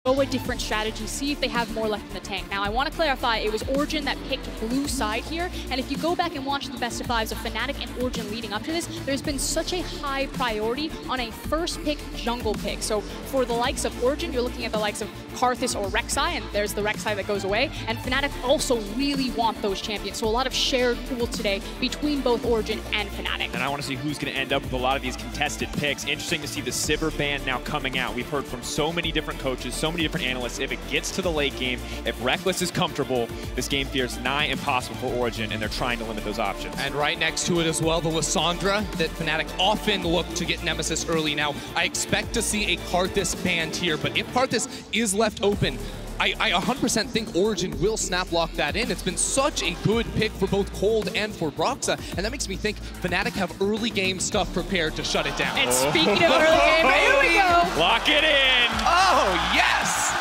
go a different strategy, see if they have more left in the tank. Now, I want to clarify, it was Origen that picked blue side here, and if you go back and watch the best of fives of Fnatic and Origen leading up to this, there's been such a high priority on a first pick jungle pick. So for the likes of Origen, you're looking at the likes of Karthus or Rek'Sai, and there's the Rek'Sai that goes away, and Fnatic also really want those champions. So a lot of shared pool today between both Origen and Fnatic. And I want to see who's going to end up with a lot of these contested picks. Interesting to see the Sivir ban now coming out. We've heard from so many different coaches, so many different analysts. If it gets to the late game, if Reckless is comfortable, this game feels nigh impossible for Origen, and they're trying to limit those options. And right next to it as well, the Lissandra that Fnatic often look to get Nemesis early. Now, I expect to see a Karthus banned here, but if Karthus is left open, I 100% think Origen will snap lock that in. It's been such a good pick for both Cold and for Broxah, and that makes me think Fnatic have early game stuff prepared to shut it down. And speaking of early game, here we go. Lock it in. Oh, yes.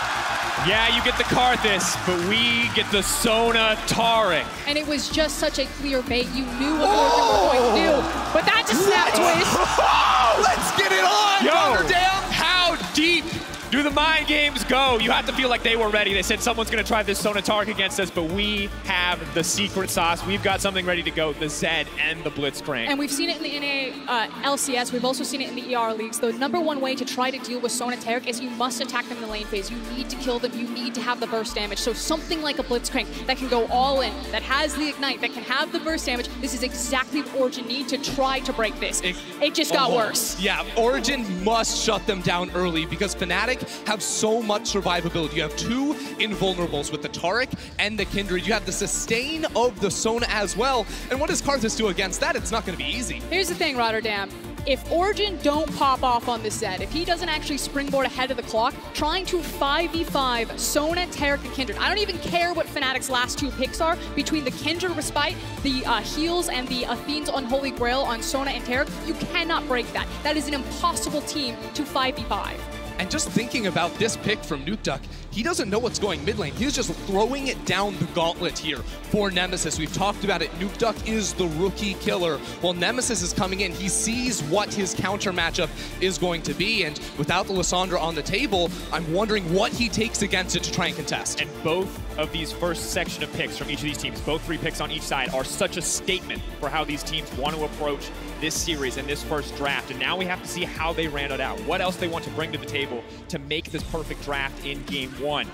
Yeah, you get the Karthus, but we get the Sona Taric. And it was just such a clear bait. You knew what Origen were going to do, but that just snap twist. Oh, let's get it on, Rotterdam. How deep do the mind games go? You have to feel like they were ready. They said someone's going to try this Sona Taric against us, but we have the secret sauce. We've got something ready to go, the Zed and the Blitzcrank. And we've seen it in the NA LCS. We've also seen it in the ER leagues. The #1 way to try to deal with Sona Taric is you must attack them in the lane phase. You need to kill them. You need to have the burst damage. So something like a Blitzcrank that can go all in, that has the ignite, that can have the burst damage, this is exactly what Origen need to try to break this. It just got worse. Yeah, Origen must shut them down early because Fnatic have so much survivability. You have two invulnerables with the Taric and the Kindred. You have the sustain of the Sona as well. And what does Karthus do against that? It's not going to be easy. Here's the thing, Rotterdam. If Origen don't pop off on this Zed, if he doesn't actually springboard ahead of the clock, trying to 5v5 Sona, Taric, and Kindred. I don't even care what Fnatic's last two picks are. Between the Kindred Respite, the heals, and the Athene's Unholy Grail on Sona and Taric, you cannot break that. That is an impossible team to 5v5. And just thinking about this pick from Nukeduck, he doesn't know what's going mid lane. He's just throwing it down the gauntlet here for Nemesis. We've talked about it. Nukeduck is the rookie killer. While Nemesis is coming in, he sees what his counter matchup is going to be. And without the Lissandra on the table, I'm wondering what he takes against it to try and contest. And both of these first section of picks from each of these teams, both 3 picks on each side, are such a statement for how these teams want to approach this series and this first draft. And now we have to see how they round it out, what else they want to bring to the table to make this perfect draft in game 1.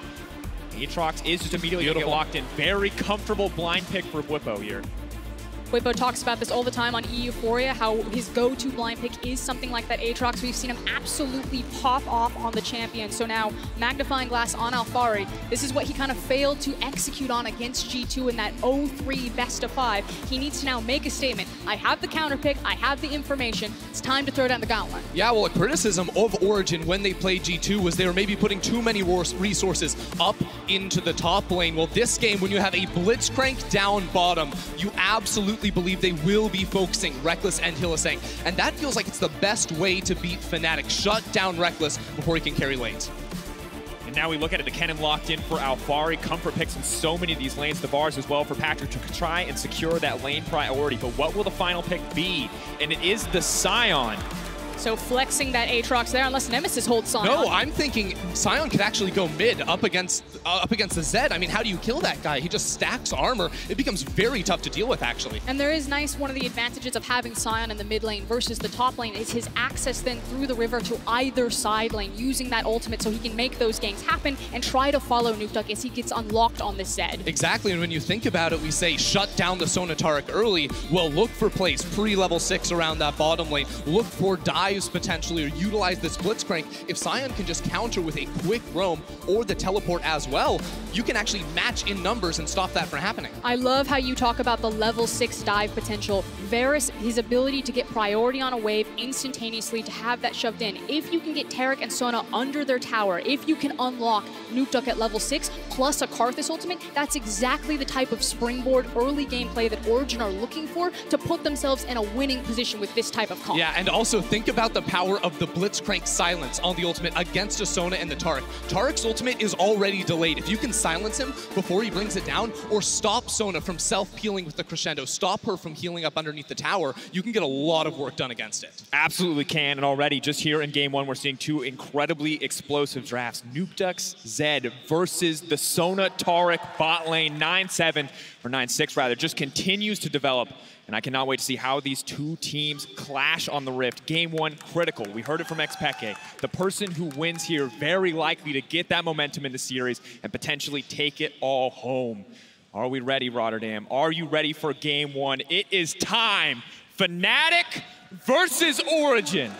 Aatrox is just immediately going to get locked in. Very comfortable blind pick for Bwipo here. Bwipo talks about this all the time on Euphoria, how his go-to blind pick is something like that Aatrox. We've seen him absolutely pop off on the champion. So now, Magnifying Glass on Alphari, this is what he kind of failed to execute on against G2 in that 0-3 best of 5. He needs to now make a statement. I have the counter pick, I have the information, it's time to throw down the gauntlet. Yeah, well, a criticism of Origen when they played G2 was they were maybe putting too many resources up into the top lane. Well, this game, when you have a Blitzcrank down bottom, you absolutely believe they will be focusing Reckless and Hylissang. And that feels like it's the best way to beat Fnatic. Shut down Reckless before he can carry lanes. And now we look at it, the Kennen locked in for Alphari. Comfort picks in so many of these lanes. The bars as well for Patrick to try and secure that lane priority. But what will the final pick be? And it is the Sion. So flexing that Aatrox there, unless Nemesis holds Sion. No, I'm thinking Sion could actually go mid up against the Zed. I mean, how do you kill that guy? He just stacks armor. It becomes very tough to deal with, actually. And there is one of the advantages of having Sion in the mid lane versus the top lane is his access then through the river to either side lane, using that ultimate so he can make those ganks happen and try to follow Nukeduck as he gets unlocked on this Zed. Exactly, and when you think about it, we say shut down the Sona Taric early. Well, look for plays pre-level 6 around that bottom lane. Look for dives potentially, or utilize this Blitzcrank. If Sion can just counter with a quick roam or the teleport as well, you can actually match in numbers and stop that from happening. I love how you talk about the level 6 dive potential. Varus, his ability to get priority on a wave instantaneously, to have that shoved in. If you can get Taric and Sona under their tower, if you can unlock Nukeduck at level 6 plus a Karthus ultimate, that's exactly the type of springboard early gameplay that Origen are looking for to put themselves in a winning position with this type of comp. Yeah, and also think about the power of the Blitzcrank silence on the ultimate against a Sona and the Taric. Taric's ultimate is already delayed. If you can silence him before he brings it down, or stop Sona from self-peeling with the crescendo, stop her from healing up underneath the tower, you can get a lot of work done against it. Absolutely can, and already just here in game one, we're seeing two incredibly explosive drafts. Nukeduck's Zed versus the Sona Taric bot lane. 9-7, or 9-6 rather, just continues to develop. And I cannot wait to see how these two teams clash on the Rift. Game one, critical. We heard it from Xpeke. The person who wins here, very likely to get that momentum in the series and potentially take it all home. Are we ready, Rotterdam? Are you ready for game one? It is time. Fnatic versus Origen.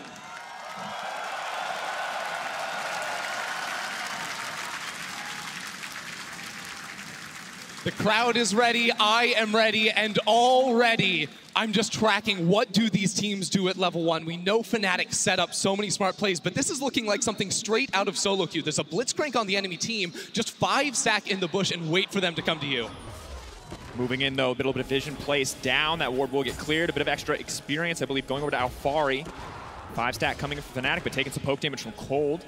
The crowd is ready, I am ready, and already I'm just tracking what do these teams do at level 1. We know Fnatic set up so many smart plays, but this is looking like something straight out of solo queue. There's a Blitzcrank on the enemy team, just 5 stack in the bush and wait for them to come to you. Moving in though, a little bit of vision placed down. That ward will get cleared. A bit of extra experience, I believe, going over to Alfari. 5 stack coming from Fnatic, but taking some poke damage from Cold.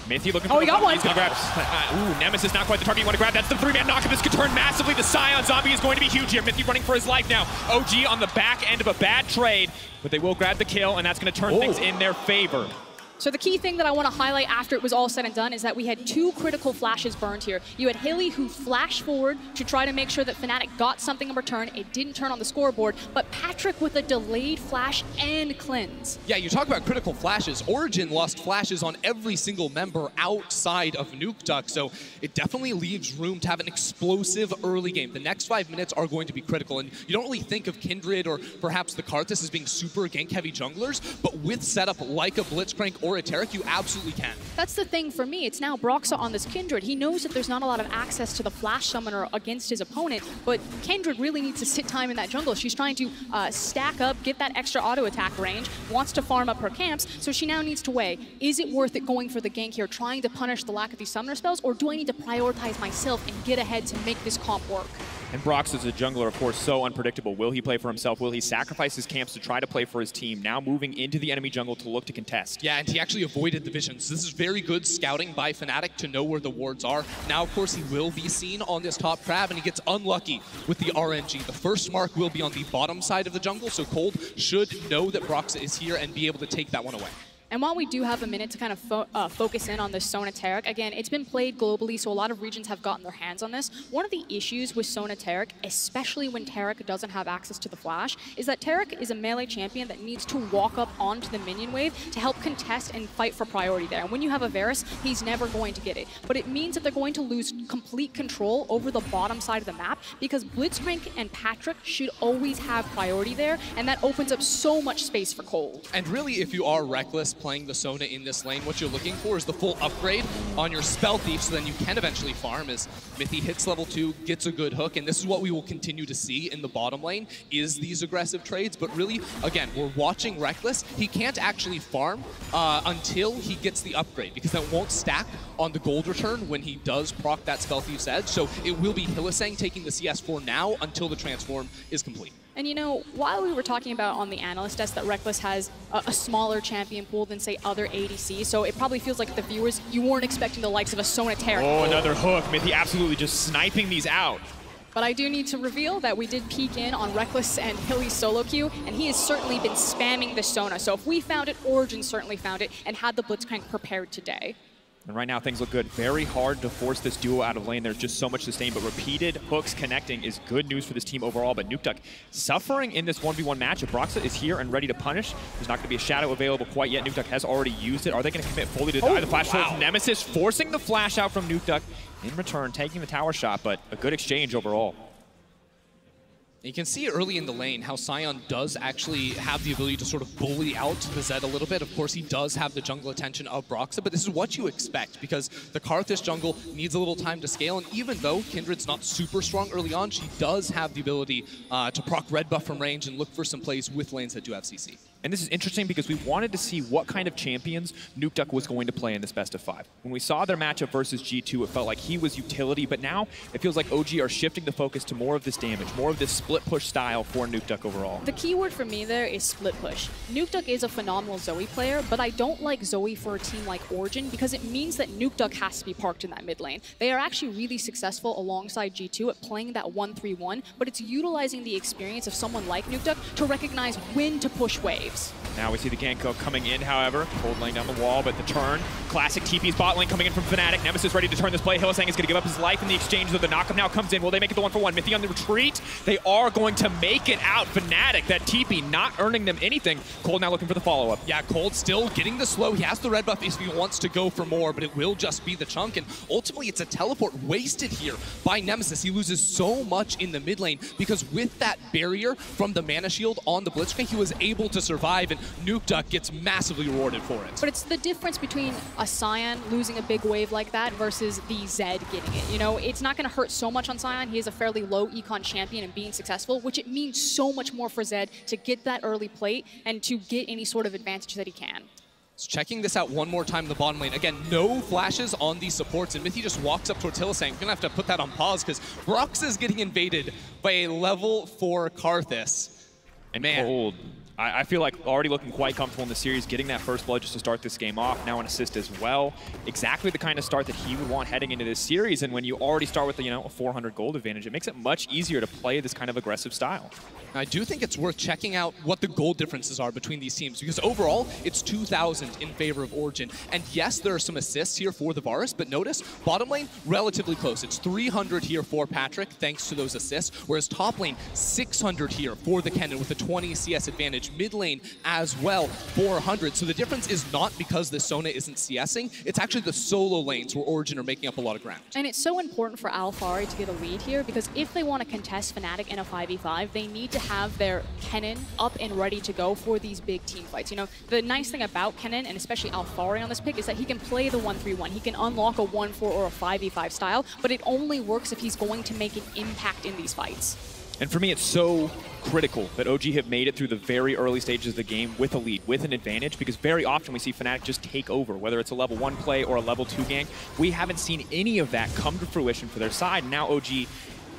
Mithy looking for he got one. He's gonna grab. Ooh, Nemesis not quite the target you want to grab. That's the 3-man knockup. This could turn massively. The Scion zombie is going to be huge here. Mithy running for his life now. OG on the back end of a bad trade, but they will grab the kill, and that's going to turn things in their favor. So the key thing that I want to highlight after it was all said and done is that we had 2 critical flashes burned here. You had Hilly, who flashed forward to try to make sure that Fnatic got something in return. It didn't turn on the scoreboard, but Patrick with a delayed flash and cleanse. Yeah, you talk about critical flashes. Origen lost flashes on every single member outside of Nukeduck, so it definitely leaves room to have an explosive early game. The next 5 minutes are going to be critical, and you don't really think of Kindred or perhaps the Karthus as being super gank-heavy junglers, but with setup like a Blitzcrank or a Taric, you absolutely can. That's the thing for me. It's now Broxah on this Kindred. He knows that there's not a lot of access to the flash summoner against his opponent, but Kindred really needs to sit time in that jungle. She's trying to stack up, get that extra auto attack range, wants to farm up her camps, so she now needs to weigh, is it worth it going for the gank here, trying to punish the lack of these summoner spells, or do I need to prioritize myself and get ahead to make this comp work? And Brox is a jungler, of course, so unpredictable. Will he play for himself? Will he sacrifice his camps to try to play for his team? Now moving into the enemy jungle to look to contest. Yeah, and he actually avoided the visions. This is very good scouting by Fnatic to know where the wards are. Now, of course, he will be seen on this top crab, and he gets unlucky with the RNG. The first mark will be on the bottom side of the jungle, so Cold should know that Broxah is here and be able to take that one away. And while we do have a minute to kind of focus in on the Sona Taric, again, it's been played globally, so a lot of regions have gotten their hands on this. One of the issues with Sona Taric, especially when Taric doesn't have access to the flash, is that Taric is a melee champion that needs to walk up onto the minion wave to help contest and fight for priority there. And when you have a Varus, he's never going to get it. But it means that they're going to lose complete control over the bottom side of the map, because Blitzcrank and Patrick should always have priority there, and that opens up so much space for Cold. And really, if you are reckless playing the Sona in this lane, what you're looking for is the full upgrade on your Spell Thief, so then you can eventually farm as Mithy hits level 2, gets a good hook, and this is what we will continue to see in the bottom lane, is these aggressive trades. But really, again, we're watching Reckless. He can't actually farm until he gets the upgrade, because that won't stack on the gold return when he does proc that Spell Thief's Edge. So it will be Hylissang taking the CS for now until the transform is complete. And you know, while we were talking about on the analyst desk that Reckless has a smaller champion pool than, say, other ADCs, so it probably feels like the viewers, you weren't expecting the likes of a Sona Taric. Oh, another hook. Mithy absolutely just sniping these out. But I do need to reveal that we did peek in on Reckless and Hilly's solo queue, and he has certainly been spamming the Sona. So if we found it, Origen certainly found it, and had the Blitzcrank prepared today. And right now, things look good. Very hard to force this duo out of lane. There's just so much sustain, but repeated hooks connecting is good news for this team overall. But Nukeduck suffering in this 1v1 matchup. Broxah is here and ready to punish. There's not going to be a shadow available quite yet. Nukeduck has already used it. Are they going to commit fully to die? The flash from Nemesis forcing the flash out from Nukeduck. In return, taking the tower shot, but a good exchange overall. You can see early in the lane how Scion does actually have the ability to sort of bully out the Zed a little bit. Of course, he does have the jungle attention of Broxah, but this is what you expect, because the Karthus jungle needs a little time to scale, and even though Kindred's not super strong early on, she does have the ability to proc red buff from range and look for some plays with lanes that do have CC. And this is interesting because we wanted to see what kind of champions Nukeduck was going to play in this best of 5. When we saw their matchup versus G2, it felt like he was utility, but now it feels like OG are shifting the focus to more of this damage, more of this split push style for Nukeduck overall. The key word for me there is split push. Nukeduck is a phenomenal Zoe player, but I don't like Zoe for a team like Origen because it means that Nukeduck has to be parked in that mid lane. They are actually really successful alongside G2 at playing that 1-3-1, but it's utilizing the experience of someone like Nukeduck to recognize when to push waves. Now we see the gank coming in, however. Cold laying down the wall, but the turn. Classic TP's bot lane coming in from Fnatic. Nemesis ready to turn this play. Hylissang is going to give up his life in the exchange, though the knockup now comes in. Will they make it the 1-for-1? Mithy on the retreat. They are going to make it out. Fnatic, that TP not earning them anything. Cold now looking for the follow-up. Yeah, Cold still getting the slow. He has the red buff if he wants to go for more, but it will just be the chunk. And ultimately, it's a teleport wasted here by Nemesis. He loses so much in the mid lane because with that barrier from the mana shield on the Blitzcrank, he was able to survive, and Nukeduck gets massively rewarded for it. But it's the difference between a Sion losing a big wave like that versus the Zed getting it. You know, it's not going to hurt so much on Sion. He is a fairly low econ champion and being successful, which it means so much more for Zed to get that early plate and to get any sort of advantage that he can. So checking this out one more time in the bottom lane. Again, no flashes on these supports, and Mithy just walks up towards Hylissang. We're going to have to put that on pause because Brox is getting invaded by a level 4 Karthus. And man, Cold, I feel like already looking quite comfortable in the series, getting that first blood just to start this game off. Now an assist as well. Exactly the kind of start that he would want heading into this series. And when you already start with, a 400 gold advantage, it makes it much easier to play this kind of aggressive style. I do think it's worth checking out what the gold differences are between these teams, because overall, it's 2,000 in favor of Origen. And yes, there are some assists here for the Varus, but notice, bottom lane, relatively close. It's 300 here for Patrick, thanks to those assists, whereas top lane, 600 here for the Kennen with a 20 CS advantage. Mid lane as well, 400. So the difference is not because the Sona isn't CSing, it's actually the solo lanes where Origen are making up a lot of ground. And it's so important for Alphari to get a lead here, because if they want to contest Fnatic in a 5v5, they need to have their Kennen up and ready to go for these big team fights. You know, the nice thing about Kennen, and especially Alphari on this pick, is that he can play the 1-3-1. He can unlock a 1-4 or a 5v5 style, but it only works if he's going to make an impact in these fights. And for me, it's so critical that OG have made it through the very early stages of the game with a lead, with an advantage, because very often we see Fnatic just take over, whether it's a level 1 play or a level 2 gank. We haven't seen any of that come to fruition for their side. Now OG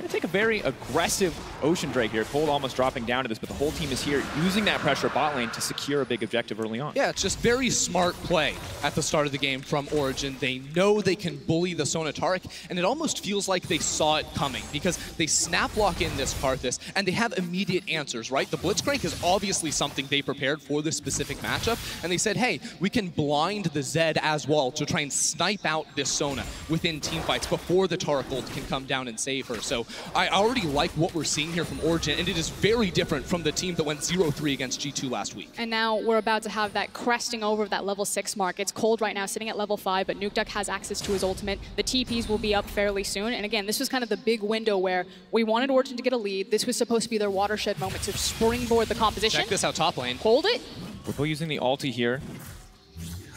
going to take a very aggressive Ocean Drake here. Cold almost dropping down to this, but the whole team is here using that pressure bot lane to secure a big objective early on. Yeah, it's just very smart play at the start of the game from Origen. They know they can bully the Sona Taric, and it almost feels like they saw it coming because they snap lock in this Karthus, and they have immediate answers, right? The Blitzcrank is obviously something they prepared for this specific matchup, and they said, hey, we can blind the Zed as well to try and snipe out this Sona within teamfights before the Taric ult can come down and save her. So I already like what we're seeing here from Origen, and it is very different from the team that went 0-3 against G2 last week. And now we're about to have that cresting over of that level 6 mark. It's Cold right now sitting at level 5, but Nukeduck has access to his ultimate. The TPs will be up fairly soon. And again, this was kind of the big window where we wanted Origen to get a lead. This was supposed to be their watershed moment to springboard the composition. Check this out top lane. Hold it. Whippo using the ulti here.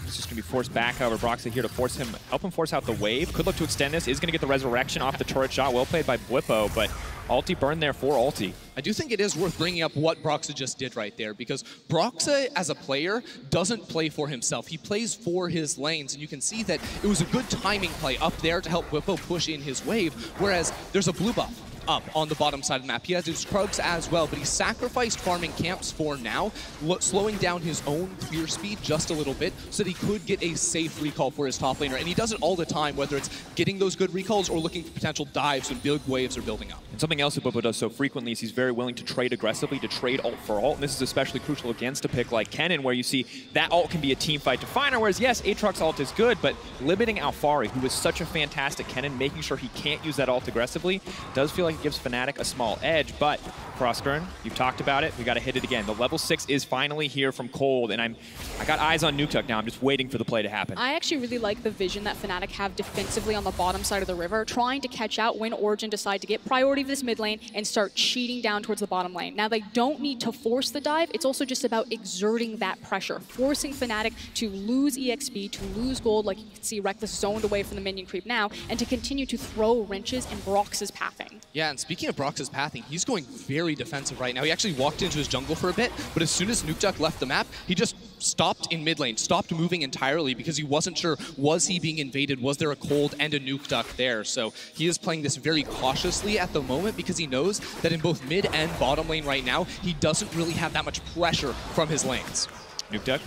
It's just going to be forced back, however, Broxah here to help him force out the wave. Could look to extend this, is going to get the resurrection off the turret shot. Well played by Whippo, but ulti burn there for ulti. I do think it is worth bringing up what Broxah just did right there, because Broxah, as a player, doesn't play for himself. He plays for his lanes, and you can see that it was a good timing play up there to help Whippo push in his wave, whereas there's a blue buff up on the bottom side of the map. He has his Krugs as well, but he sacrificed farming camps for now, slowing down his own clear speed just a little bit so that he could get a safe recall for his top laner. And he does it all the time, whether it's getting those good recalls or looking for potential dives when big waves are building up. And something else that Whippo does so frequently is he's very willing to trade aggressively, to trade ult for ult. And this is especially crucial against a pick like Kennen, where you see that ult can be a team fight definer, whereas yes, Aatrox's ult is good, but limiting Alphari, who is such a fantastic Kennen, making sure he can't use that ult aggressively, does feel like it gives Fnatic a small edge. But Frostburn, you've talked about it, we got to hit it again. The level 6 is finally here from Cold, and I got eyes on Nukeduck now. I'm just waiting for the play to happen. I actually really like the vision that Fnatic have defensively on the bottom side of the river, trying to catch out when Origen decide to get priority of this mid lane and start cheating down towards the bottom lane. Now, they don't need to force the dive. It's also just about exerting that pressure, forcing Fnatic to lose EXP, to lose gold, like you can see Reckless zoned away from the minion creep now, and to continue to throw wrenches in Brox's pathing. Yeah, and speaking of Brox's pathing, he's going very very defensive right now. He actually walked into his jungle for a bit, but as soon as Nukeduck left the map, he just stopped in mid lane, stopped moving entirely because he wasn't sure, was he being invaded? Was there a cold and a Nukeduck there? So he is playing this very cautiously at the moment because he knows that in both mid and bottom lane right now, he doesn't really have that much pressure from his lanes. Nukeduck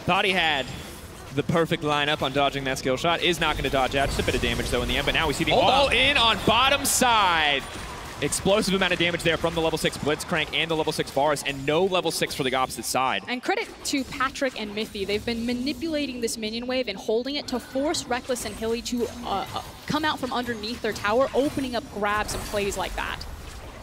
thought he had the perfect lineup on dodging that skill shot. Is not going to dodge out. Just a bit of damage, though, in the end. But now we see the all-in on bottom side. Explosive amount of damage there from the level 6 Blitzcrank and the level 6 Varus, and no level 6 for the opposite side. And credit to Patrick and Mithy. They've been manipulating this minion wave and holding it to force Rekkles and Hilly to come out from underneath their tower, opening up grabs and plays like that.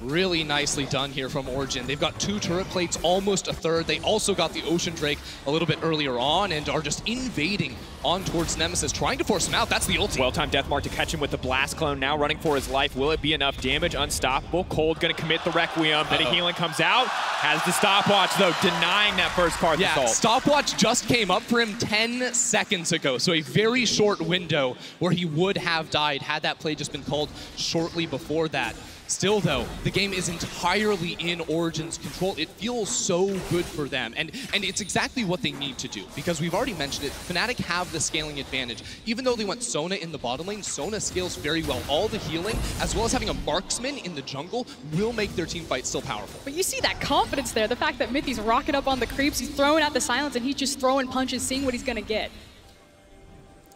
Really nicely done here from Origen. They've got 2 turret plates, almost a third. They also got the Ocean Drake a little bit earlier on and are just invading on towards Nemesis, trying to force him out. That's the ulti. Well-timed Deathmark to catch him with the Blast Clone, now running for his life. Will it be enough damage? Unstoppable. Cold gonna commit the Requiem. Then a healing comes out. Has the stopwatch, though, denying that first Karth assault. Stopwatch just came up for him 10 seconds ago, so a very short window where he would have died had that play just been called shortly before that. Still, though, the game is entirely in Origen's control. It feels so good for them, and it's exactly what they need to do, because we've already mentioned it, Fnatic have the scaling advantage. Even though they went Sona in the bottom lane, Sona scales very well. All the healing, as well as having a marksman in the jungle, will make their team fight still powerful. But you see that confidence there, the fact that Mithy's rocking up on the creeps, he's throwing out the silence, and he's just throwing punches, seeing what he's gonna get.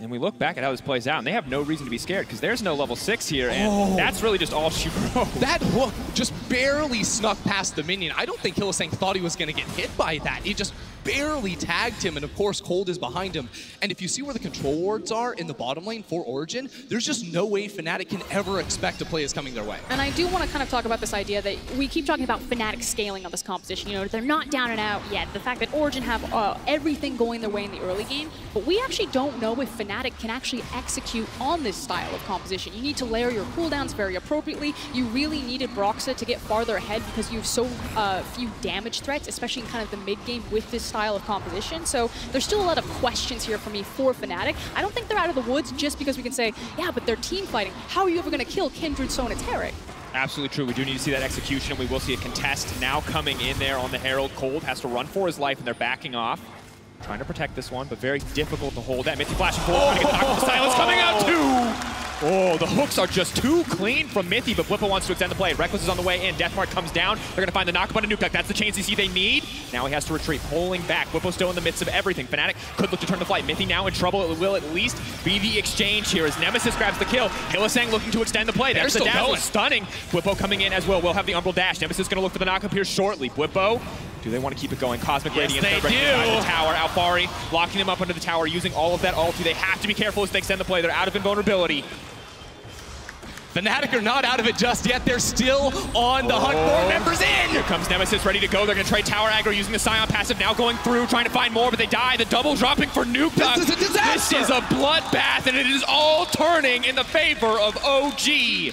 And we look back at how this plays out, and they have no reason to be scared because there's no level 6 here, and that's really just all she wrote. That hook just barely snuck past the minion. I don't think Hylissang thought he was going to get hit by that. He just barely tagged him, and of course, Cold is behind him. And if you see where the control wards are in the bottom lane for Origen, there's just no way Fnatic can ever expect a play is coming their way. And I do want to kind of talk about this idea that we keep talking about Fnatic scaling on this composition. You know, they're not down and out yet. The fact that Origen have everything going their way in the early game, but we actually don't know if Fnatic can actually execute on this style of composition. You need to layer your cooldowns very appropriately. You really needed Broxah to get farther ahead because you have so few damage threats, especially in kind of the mid game with this style of composition. So there's still a lot of questions here for me for Fnatic. I don't think they're out of the woods just because we can say, yeah, but they're team fighting. How are you ever going to kill Kindred, Sona, Taric? Absolutely true. We do need to see that execution. We will see a contest now coming in there on the Herald. Cold has to run for his life, and they're backing off. Trying to protect this one, but very difficult to hold that. Mithy flashing forward, trying to get the knock. The silence coming out too! Oh, the hooks are just too clean from Mithy, but Blippa wants to extend the play. Rekkles is on the way in. Deathmark comes down. They're going to find the knock on a Nukeduck. That's the chain CC they need. Now he has to retreat, pulling back. Blippo's still in the midst of everything. Fnatic could look to turn the flight. Mithy now in trouble. It will at least be the exchange here as Nemesis grabs the kill. Hylissang looking to extend the play. There's the dazzle. Stunning. Blippo coming in as well. We'll have the Umbral dash. Nemesis going to look for the knock up here shortly. Blippo. Do they want to keep it going? Cosmic Radiance. Yes, they do. The tower. Alfari locking him up under the tower, using all of that ulti. They have to be careful as they extend the play. They're out of invulnerability. Fnatic are not out of it just yet. They're still on the hunt for members in. Here comes Nemesis ready to go. They're going to trade tower aggro using the Scion passive. Now going through, trying to find more, but they die. The double dropping for Nukeduck. This is a disaster. This is a bloodbath, and it is all turning in the favor of OG.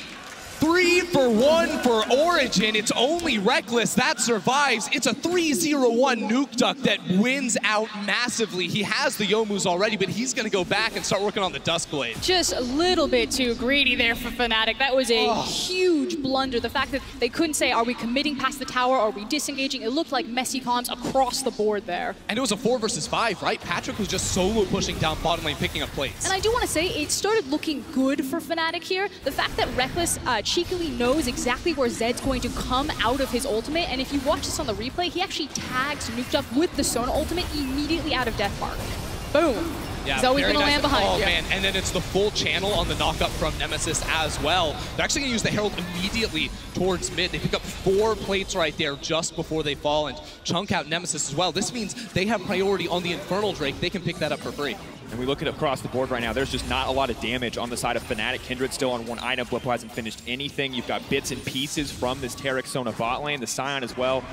3 for 1 for Origen. It's only Rekkles that survives. It's a 3-0-1 Nukeduck that wins out massively. He has the Yomus already, but he's going to go back and start working on the Duskblade. Just a little bit too greedy there for Fnatic. That was a huge blunder. The fact that they couldn't say, are we committing past the tower? Are we disengaging? It looked like messy comms across the board there. And it was a 4 versus 5, right? Patrick was just solo pushing down bottom lane, picking up plates. And I do want to say, it started looking good for Fnatic here. The fact that Rekkles cheekily knows exactly where Zed's going to come out of his ultimate, and if you watch this on the replay, he actually tags Nukeduck with the Sona ultimate immediately out of Deathmark. Boom. Yeah, he's always going to land behind you. Man, and then it's the full channel on the knockup from Nemesis as well. They're actually going to use the Herald immediately towards mid. They pick up 4 plates right there just before they fall and chunk out Nemesis as well. This means they have priority on the Infernal Drake. They can pick that up for free. And we look at across the board right now, there's just not a lot of damage on the side of Fnatic. Kindred still on 1 item. Blippo hasn't finished anything. You've got bits and pieces from this Taric Sona bot lane, the Scion as well,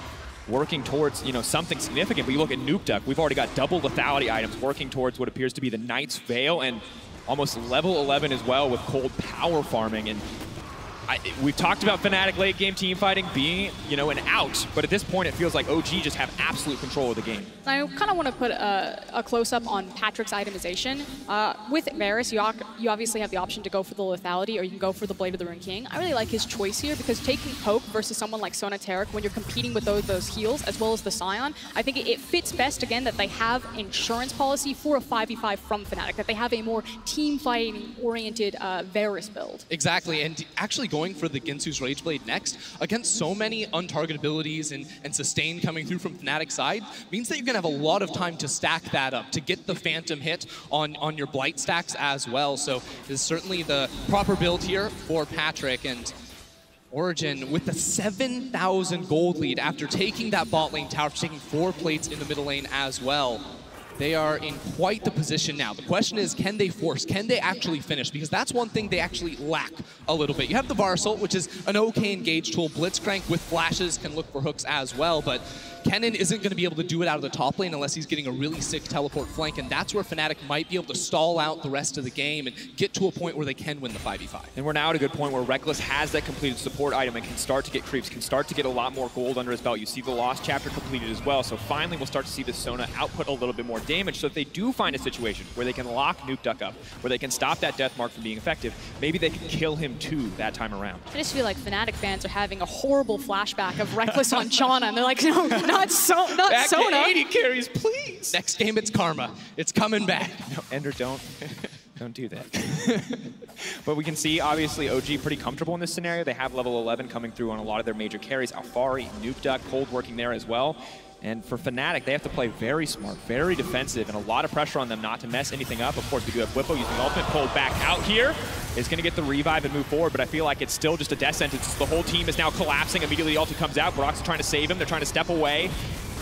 working towards, you know, something significant. But you look at Nukeduck, we've already got double lethality items working towards what appears to be the Knight's Veil and almost level 11 as well with Cold power farming. And We've talked about Fnatic late game team fighting being, you know, an out, but at this point it feels like OG just have absolute control of the game. I kind of want to put a close-up on Patrick's itemization. With Varus, you obviously have the option to go for the lethality or you can go for the Blade of the Rune King. I really like his choice here because taking poke versus someone like Sonateric when you're competing with those heals as well as the Scion, I think it fits best, again, that they have insurance policy for a 5v5 from Fnatic, that they have a more team fighting-oriented Varus build. Exactly, and actually going for the Ginsu's Rageblade next against so many untarget abilities and sustain coming through from Fnatic's side means that you're going to have a lot of time to stack that up, to get the Phantom hit on your Blight stacks as well. So this is certainly the proper build here for Patrick, and Origen with the 7,000 gold lead after taking that bot lane tower, after taking 4 plates in the middle lane as well. They are in quite the position now. The question is, can they force? Can they actually finish? Because that's one thing they actually lack a little bit. You have the Varsal, which is an okay engage tool. Blitzcrank with flashes can look for hooks as well, but Kennen isn't going to be able to do it out of the top lane unless he's getting a really sick teleport flank, and that's where Fnatic might be able to stall out the rest of the game and get to a point where they can win the 5v5. And we're now at a good point where Reckless has that completed support item and can start to get creeps, can start to get a lot more gold under his belt. You see the Lost chapter completed as well, so finally we'll start to see the Sona output a little bit more damage, so if they do find a situation where they can lock Nukeduck up, where they can stop that death mark from being effective, maybe they can kill him too that time around. I just feel like Fnatic fans are having a horrible flashback of Reckless on Chana, and they're like, no, not Sona. Back to 80 carries, please. Next game, it's Karma. It's coming back. No, Ender, don't do that. But we can see, obviously, OG pretty comfortable in this scenario. They have level 11 coming through on a lot of their major carries. Alfari, Nukeduck, Cold working there as well. And for Fnatic, they have to play very smart, very defensive, and a lot of pressure on them not to mess anything up. Of course, we do have Whippo using the ultimate. Cold back out here is going to get the revive and move forward, but I feel like it's still just a death sentence. The whole team is now collapsing. Immediately, the ultimate comes out. Brock's trying to save him. They're trying to step away.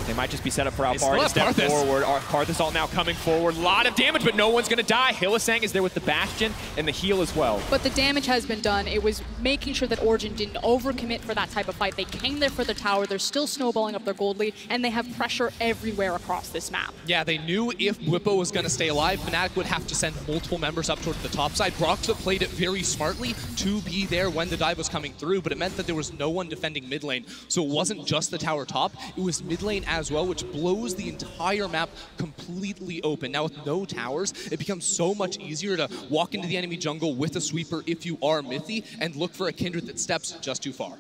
They might just be set up for Alfari to step forward. Karthus all now coming forward. A lot of damage, but no one's going to die. Hylissang is there with the Bastion and the heal as well. But the damage has been done. It was making sure that Origen didn't overcommit for that type of fight. They came there for the tower. They're still snowballing up their gold lead, and they have pressure everywhere across this map. Yeah, they knew if Whippo was going to stay alive, Fnatic would have to send multiple members up toward the top side. Broxah played it very smartly to be there when the dive was coming through, but it meant that there was no one defending mid lane. So it wasn't just the tower top, it was mid lane as well, which blows the entire map completely open. Now with no towers, it becomes so much easier to walk into the enemy jungle with a sweeper if you are Mythy and look for a Kindred that steps just too far.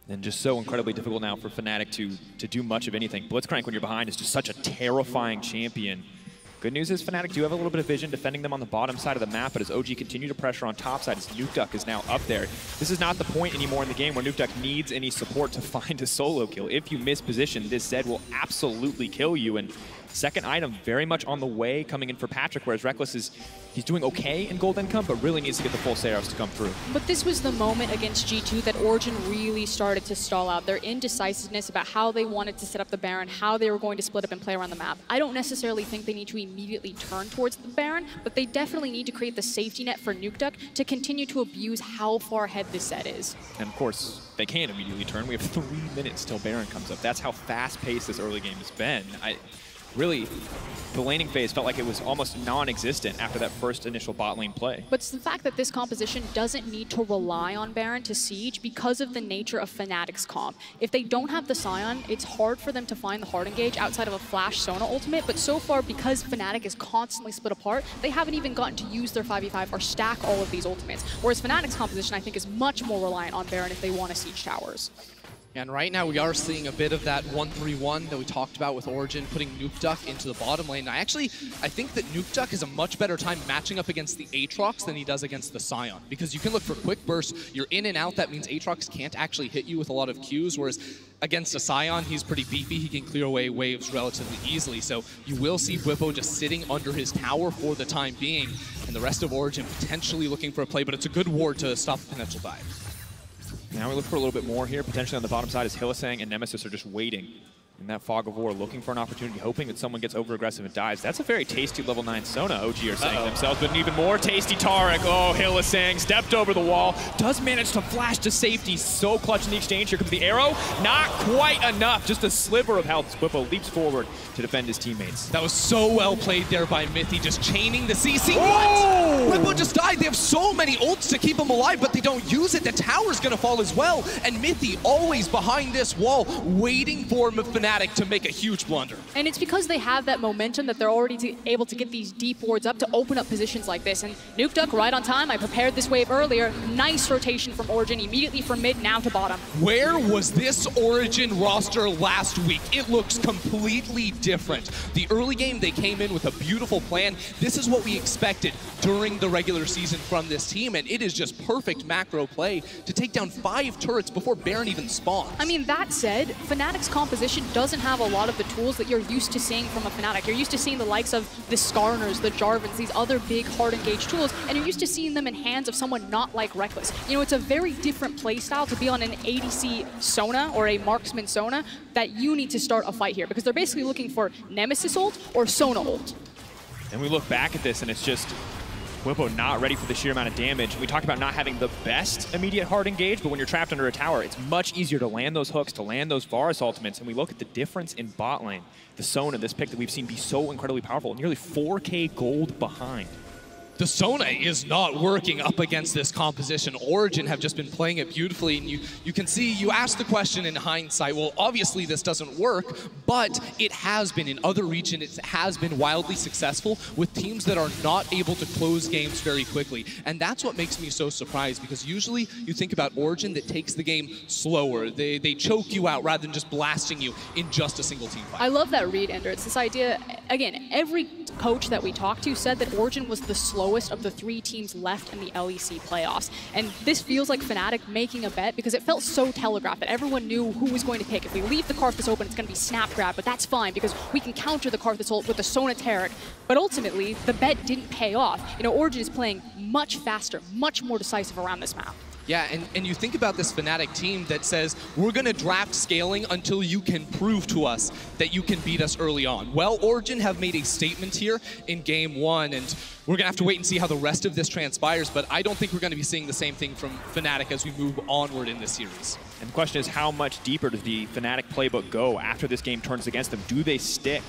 And just so incredibly difficult now for Fnatic to do much of anything. Blitzcrank when you're behind is just such a terrifying champion. Good news is Fnatic do have a little bit of vision defending them on the bottom side of the map, but as OG continue to pressure on top side, as Nukeduck is now up there, this is not the point anymore in the game where Nukeduck needs any support to find a solo kill. If you miss position, this Zed will absolutely kill you, and second item very much on the way coming in for Patrick, whereas Reckless he's doing okay in gold income, but really needs to get the full Saros to come through. But this was the moment against G2 that Origen really started to stall out. Their indecisiveness about how they wanted to set up the Baron, how they were going to split up and play around the map. I don't necessarily think they need to immediately turn towards the Baron, but they definitely need to create the safety net for Nukeduck to continue to abuse how far ahead this set is. And of course, they can't immediately turn. We have 3 minutes till Baron comes up. That's how fast-paced this early game has been. Really, the laning phase felt like it was almost non-existent after that first initial bot lane play. But it's the fact that this composition doesn't need to rely on Baron to siege because of the nature of Fnatic's comp. If they don't have the Scion, it's hard for them to find the hard engage outside of a flash Sona ultimate, but so far, because Fnatic is constantly split apart, they haven't even gotten to use their 5v5 or stack all of these ultimates. Whereas Fnatic's composition, I think, is much more reliant on Baron if they want to siege towers. And right now we are seeing a bit of that 1-3-1 that we talked about with Origen putting Nukeduck into the bottom lane. I think that Nukeduck has a much better time matching up against the Aatrox than he does against the Scion, because you can look for quick bursts, you're in and out, that means Aatrox can't actually hit you with a lot of Qs, whereas against a Scion, he's pretty beefy, he can clear away waves relatively easily, so you will see Whippo just sitting under his tower for the time being, and the rest of Origen potentially looking for a play, but it's a good ward to stop the potential dive. Now we look for a little bit more here, potentially on the bottom side, as Hylissang and Nemesis are just waiting. in that fog of war, looking for an opportunity, hoping that someone gets over-aggressive and dives. That's a very tasty level 9 Sona, OG are saying themselves, but an even more tasty Taric. Oh, Hylissang stepped over the wall, does manage to flash to safety. So clutch in the exchange. Here comes the arrow. Not quite enough. Just a sliver of health. Swippo leaps forward to defend his teammates. That was so well played there by Mithy, just chaining the CC. What? Swippo just died. They have so many ults to keep him alive, but they don't use it. The tower's going to fall as well. And Mithy always behind this wall, waiting for Fnatic to make a huge blunder. And it's because they have that momentum that they're already able to get these deep wards up to open up positions like this. And Nukeduck right on time. I prepared this wave earlier. Nice rotation from Origen, immediately from mid, now to bottom. Where was this Origen roster last week? It looks completely different. The early game, they came in with a beautiful plan. This is what we expected during the regular season from this team, and it is just perfect macro play to take down 5 turrets before Baron even spawns. I mean, that said, Fnatic's composition doesn't have a lot of the tools that you're used to seeing from a Fnatic. You're used to seeing the likes of the Skarners, the Jarvans, these other big hard engaged tools, and you're used to seeing them in hands of someone not like Reckless. You know, it's a very different playstyle to be on an ADC Sona or a marksman Sona that you need to start a fight here, because they're basically looking for Nemesis ult or Sona ult. And we look back at this and it's just Whippo not ready for the sheer amount of damage. We talked about not having the best immediate hard engage, but when you're trapped under a tower, it's much easier to land those hooks, to land those Varus ultimates. And we look at the difference in bot lane. The Sona, this pick that we've seen be so incredibly powerful, nearly 4K gold behind. The Sona is not working up against this composition. Origen have just been playing it beautifully, and you can see, you asked the question in hindsight, well, obviously this doesn't work, but it has been in other regions, it has been wildly successful with teams that are not able to close games very quickly. And that's what makes me so surprised, because usually you think about Origen that takes the game slower. They choke you out rather than just blasting you in just a single team fight. I love that read, Ender. It's this idea, again, every coach that we talked to said that Origen was the slowest of the 3 teams left in the LEC playoffs. And this feels like Fnatic making a bet, because it felt so telegraphed that everyone knew who was going to pick. If we leave the Karthus open, it's going to be snap grab, but that's fine because we can counter the Karthus ult with the Sona Taric. But ultimately, the bet didn't pay off. You know, Origen is playing much faster, much more decisive around this map. Yeah, and you think about this Fnatic team that says, we're going to draft scaling until you can prove to us that you can beat us early on. Well, Origen have made a statement here in game 1, and we're going to have to wait and see how the rest of this transpires, but I don't think we're going to be seeing the same thing from Fnatic as we move onward in this series. And the question is, how much deeper does the Fnatic playbook go after this game turns against them? Do they stick,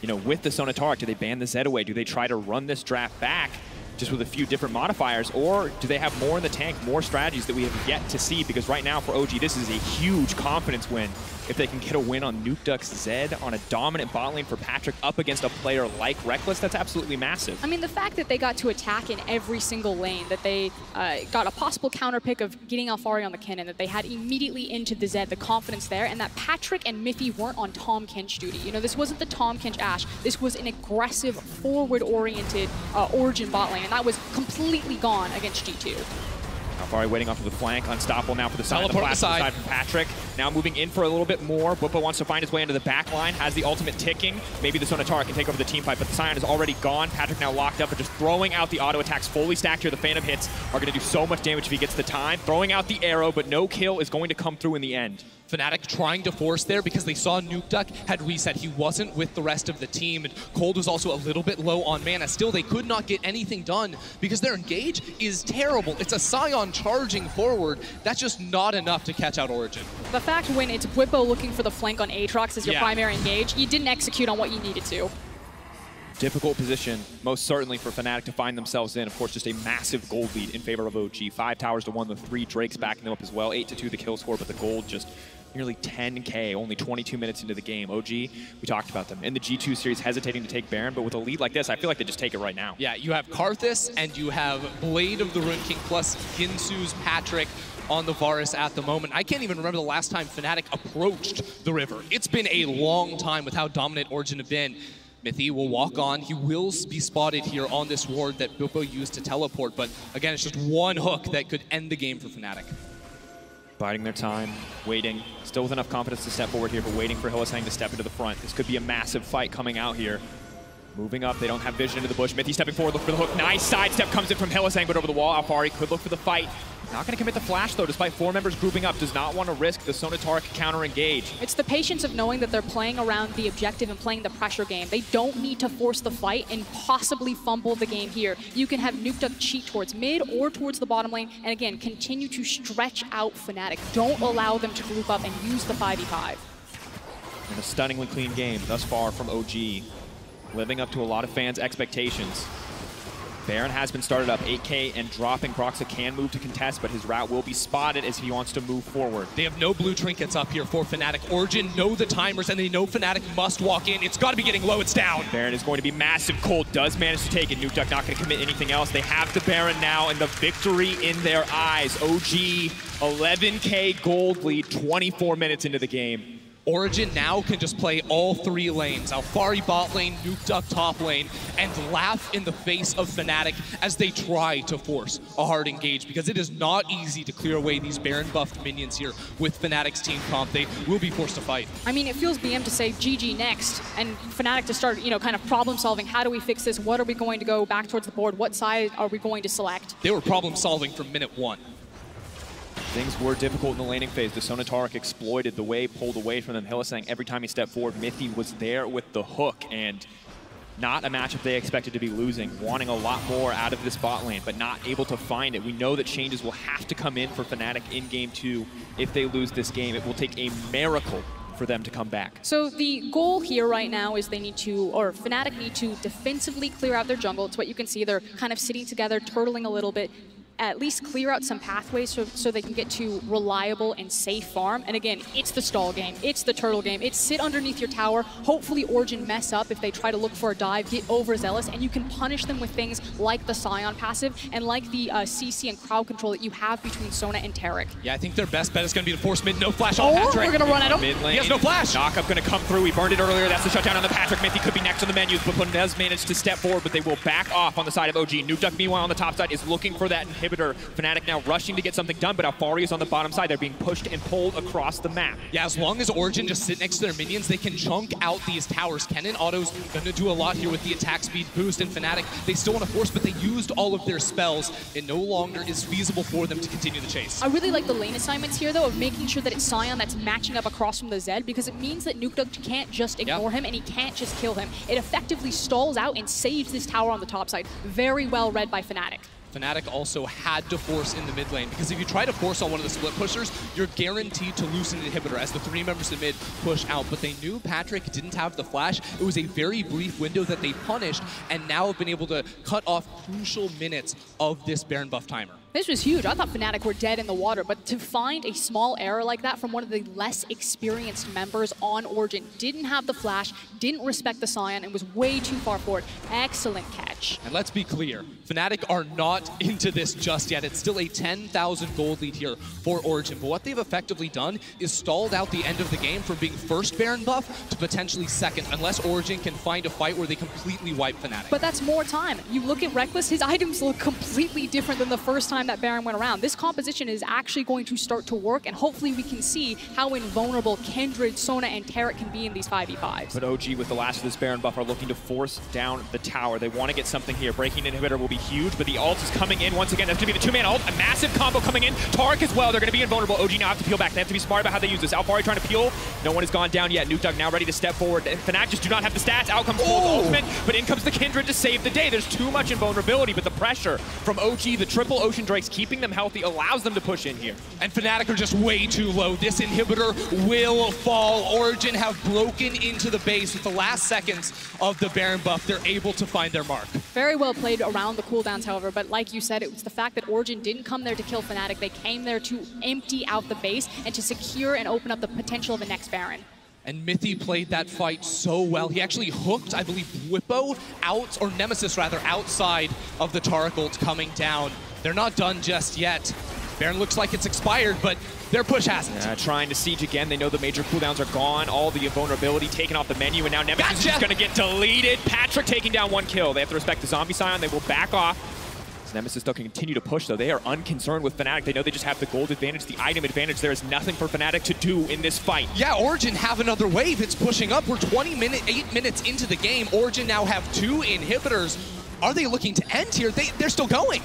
you know, with the Sona Taric? Do they ban the Zed away? Do they try to run this draft back just with a few different modifiers, or do they have more in the tank, more strategies that we have yet to see? Because right now for OG, this is a huge confidence win. If they can get a win on Nukeduck's Zed on a dominant bot lane for Patrick up against a player like Reckless, that's absolutely massive. I mean, the fact that they got to attack in every single lane, that they got a possible counter pick of getting Alphari on the cannon, that they had immediately into the Zed, the confidence there, and that Patrick and Mithy weren't on Tahm Kench duty. You know, this wasn't the Tahm Kench Ashe. This was an aggressive, forward-oriented Origen bot lane, and that was completely gone against G2. Alphari waiting off of the flank, unstoppable now for the side of the platform side from Patrick. Now moving in for a little bit more. Bwipo wants to find his way into the back line, has the ultimate ticking. Maybe the Sona Taric can take over the team fight, but the Scion is already gone. Patrick now locked up and just throwing out the auto attacks, fully stacked here. The Phantom hits are going to do so much damage if he gets the time. Throwing out the arrow, but no kill is going to come through in the end. Fnatic trying to force there because they saw Nukeduck had reset. He wasn't with the rest of the team, and Cold was also a little bit low on mana. Still, they could not get anything done because their engage is terrible. It's a Scion charging forward. That's just not enough to catch out Origen. The fact when it's Bwipo looking for the flank on Aatrox as your primary engage, you didn't execute on what you needed to. Difficult position, most certainly for Fnatic to find themselves in. Of course, just a massive gold lead in favor of OG. 5 towers to 1, the 3 Drakes backing them up as well. 8-2 the kill score, but the gold just nearly 10K, only 22 minutes into the game. OG, we talked about them in the G2 series hesitating to take Baron, but with a lead like this, I feel like they just take it right now. Yeah, you have Karthus and you have Blade of the Rune King plus Ginsu's Patrick on the Varus at the moment. I can't even remember the last time Fnatic approached the river. It's been a long time with how dominant Origen have been. Mithy will walk on. He will be spotted here on this ward that Bwipo used to teleport, but again, it's just one hook that could end the game for Fnatic. Biding their time, waiting, still with enough confidence to step forward here, but waiting for Hylissang to step into the front. This could be a massive fight coming out here. Moving up, they don't have vision into the bush. Mithy stepping forward, look for the hook. Nice sidestep comes in from Hylissang, but over the wall. Alfari could look for the fight. Not going to commit the flash, though, despite 4 members grouping up. Does not want to risk the Sonatark counter-engage. It's the patience of knowing that they're playing around the objective and playing the pressure game. They don't need to force the fight and possibly fumble the game here. You can have Nukeduck cheat towards mid or towards the bottom lane, and again, continue to stretch out Fnatic. Don't allow them to group up and use the 5v5. And a stunningly clean game thus far from OG. Living up to a lot of fans' expectations. Baron has been started up, 8K and dropping. Broxa can move to contest, but his route will be spotted as he wants to move forward. They have no blue trinkets up here for Fnatic. Origen know the timers, and they know Fnatic must walk in. It's got to be getting low, it's down. Baron is going to be massive. Cold does manage to take it. Nukeduck not going to commit anything else. They have the Baron now, and the victory in their eyes. OG, 11K gold lead, 24 minutes into the game. Origen now can just play all 3 lanes. Alfari bot lane, Nukeduck top lane, and laugh in the face of Fnatic as they try to force a hard engage, because it is not easy to clear away these Baron buffed minions here with Fnatic's team comp. They will be forced to fight. I mean, it feels BM to say GG next, and Fnatic to start, kind of problem solving. How do we fix this? What are we going to go back towards the board? What side are we going to select? They were problem solving from minute 1. Things were difficult in the laning phase. The Sonatark exploited the way, pulled away from them. Hylissang, every time he stepped forward, Mithy was there with the hook, and not a matchup they expected to be losing. Wanting a lot more out of this bot lane, but not able to find it. We know that changes will have to come in for Fnatic in Game 2. If they lose this game, it will take a miracle for them to come back. So the goal here right now is they need to, or Fnatic need to defensively clear out their jungle. It's what you can see. They're kind of sitting together, turtling a little bit. At least clear out some pathways so they can get to reliable and safe farm. And again, it's the stall game. It's the turtle game. It's sit underneath your tower. Hopefully Origen mess up if they try to look for a dive, get overzealous, and you can punish them with things like the Scion passive and like the CC and crowd control that you have between Sona and Taric. Yeah, I think their best bet is going to be to force mid, no flash on Or Patrick. we're going to run at him. Mid lane. He has no flash. Knockup going to come through. We burned it earlier. That's the shutdown on the Patrick. Mithy could be next on the menus, but Ponez managed to step forward, but they will back off on the side of OG. Nukeduck, meanwhile, on the top side is looking for that inhibitor. Fnatic now rushing to get something done, but Alfari is on the bottom side. They're being pushed and pulled across the map. Yeah, as long as Origen just sit next to their minions, they can chunk out these towers. Kennen Auto's going to do a lot here with the attack speed boost, and Fnatic, they still want to force, but they used all of their spells. It no longer is feasible for them to continue the chase. I really like the lane assignments here, though, of making sure that it's Scion that's matching up across from the Zed, because it means that Nukeduck can't just ignore him, and he can't just kill him. It effectively stalls out and saves this tower on the top side. Very well read by Fnatic. Fnatic also had to force in the mid lane, because if you try to force on one of the split pushers, you're guaranteed to lose an inhibitor as the 3 members of mid push out. But they knew Patrick didn't have the flash. It was a very brief window that they punished, and now have been able to cut off crucial minutes of this Baron buff timer. This was huge. I thought Fnatic were dead in the water, but to find a small error like that from one of the less experienced members on Origen, didn't have the flash, didn't respect the Scion, and was way too far forward. Excellent catch. And let's be clear, Fnatic are not into this just yet. It's still a 10,000 gold lead here for Origen, but what they've effectively done is stalled out the end of the game from being first Baron buff to potentially second, unless Origen can find a fight where they completely wipe Fnatic. But that's more time. You look at Reckless, his items look completely different than the first time that Baron went around. This composition is actually going to start to work, and hopefully we can see how invulnerable Kindred, Sona, and Taric can be in these 5v5s. But OG, with the last of this Baron buff, are looking to force down the tower. They want to get something here. Breaking inhibitor will be huge, but the ult is coming in once again. That's going to be the 2-man ult. A massive combo coming in. Taric as well. They're going to be invulnerable. OG now have to peel back. They have to be smart about how they use this. Alfari trying to peel. No one has gone down yet. Nukeduck now ready to step forward. Fnatic just do not have the stats. Out comes Cold's ultimate, but in comes the Kindred to save the day. There's too much invulnerability, but the pressure from OG, the triple Ocean Drakes, keeping them healthy, allows them to push in here. And Fnatic are just way too low. This inhibitor will fall. Origen have broken into the base with the last seconds of the Baron buff. They're able to find their mark. Very well played around the cooldowns, however, but like you said, it was the fact that Origen didn't come there to kill Fnatic. They came there to empty out the base and to secure and open up the potential of the next Baron. And Mithy played that fight so well. He actually hooked, I believe, Whippo out, or Nemesis rather, outside of the Taric ult coming down. They're not done just yet. Baron looks like it's expired, but their push hasn't. Trying to siege again. They know the major cooldowns are gone. All the invulnerability taken off the menu, and now Nemesis is going to get deleted. Patrick taking down 1 kill. They have to respect the zombie Scion. They will back off. Nemesis still can continue to push, though. They are unconcerned with Fnatic. They know they just have the gold advantage, the item advantage. There is nothing for Fnatic to do in this fight. Yeah, Origen have another wave. It's pushing up. We're 8 minutes into the game. Origen now have 2 inhibitors. Are they looking to end here? They're still going.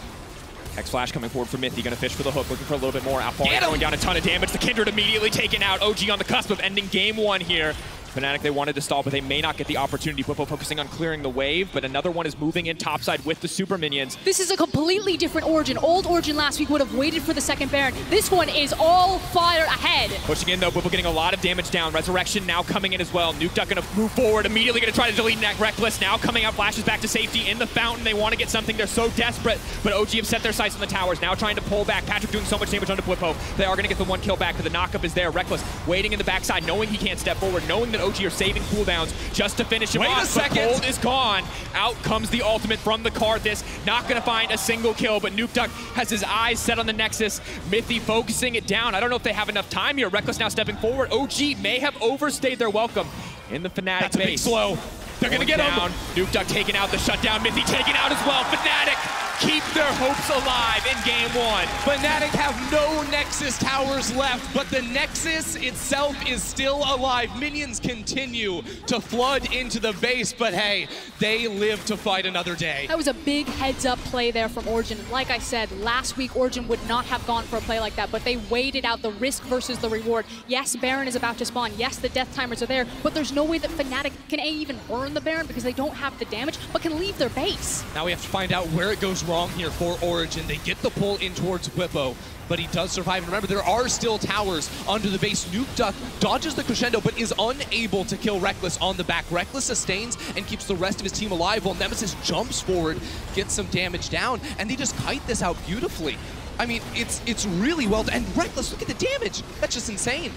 X-Flash coming forward for Mythy, gonna fish for the hook, looking for a little bit more. Outfall going down a ton of damage. The Kindred immediately taken out. OG on the cusp of ending game 1 here. Fnatic, they wanted to stall, but they may not get the opportunity. Bwipo focusing on clearing the wave, but another one is moving in topside with the super minions. This is a completely different Origen. Old Origen last week would have waited for the second Baron. This one is all fire ahead. Pushing in though, Bwipo getting a lot of damage down. Resurrection now coming in as well. Nukeduck gonna move forward, immediately gonna try to delete Reckless. Now coming out, flashes back to safety in the fountain. They want to get something, they're so desperate, but OG have set their sights on the towers. Now trying to pull back. Patrick doing so much damage onto Bwipo. They are gonna get the 1 kill back, but the knockup is there. Reckless waiting in the backside, knowing he can't step forward, knowing that OG are saving cooldowns just to finish him off. Wait a second. But Gold is gone. Out comes the ultimate from the Karthus. Not gonna find a single kill, but Nukeduck has his eyes set on the Nexus. Mythy focusing it down. I don't know if they have enough time here. Reckless now stepping forward. OG may have overstayed their welcome in the Fnatic That's base. a big slow. They're gonna get down. him. Nukeduck taken out, the shutdown. Mythy taken out as well. Fnatic keep their hopes alive in game 1. Fnatic have no Nexus towers left, but the Nexus itself is still alive. Minions continue to flood into the base, but hey, they live to fight another day. That was a big heads-up play there from Origen. Like I said, last week Origen would not have gone for a play like that, but they waited out the risk versus the reward. Yes, Baron is about to spawn. Yes, the death timers are there, but there's no way that Fnatic can even burn the Baron because they don't have the damage, but can leave their base. Now we have to find out where it goes wrong here for Origen. They get the pull in towards Bwipo, but he does survive. And remember, there are still towers under the base. Nukeduck dodges the crescendo, but is unable to kill Reckless on the back. Reckless sustains and keeps the rest of his team alive, while Nemesis jumps forward, gets some damage down, and they just kite this out beautifully. I mean, it's really well done. And Reckless, look at the damage. That's just insane.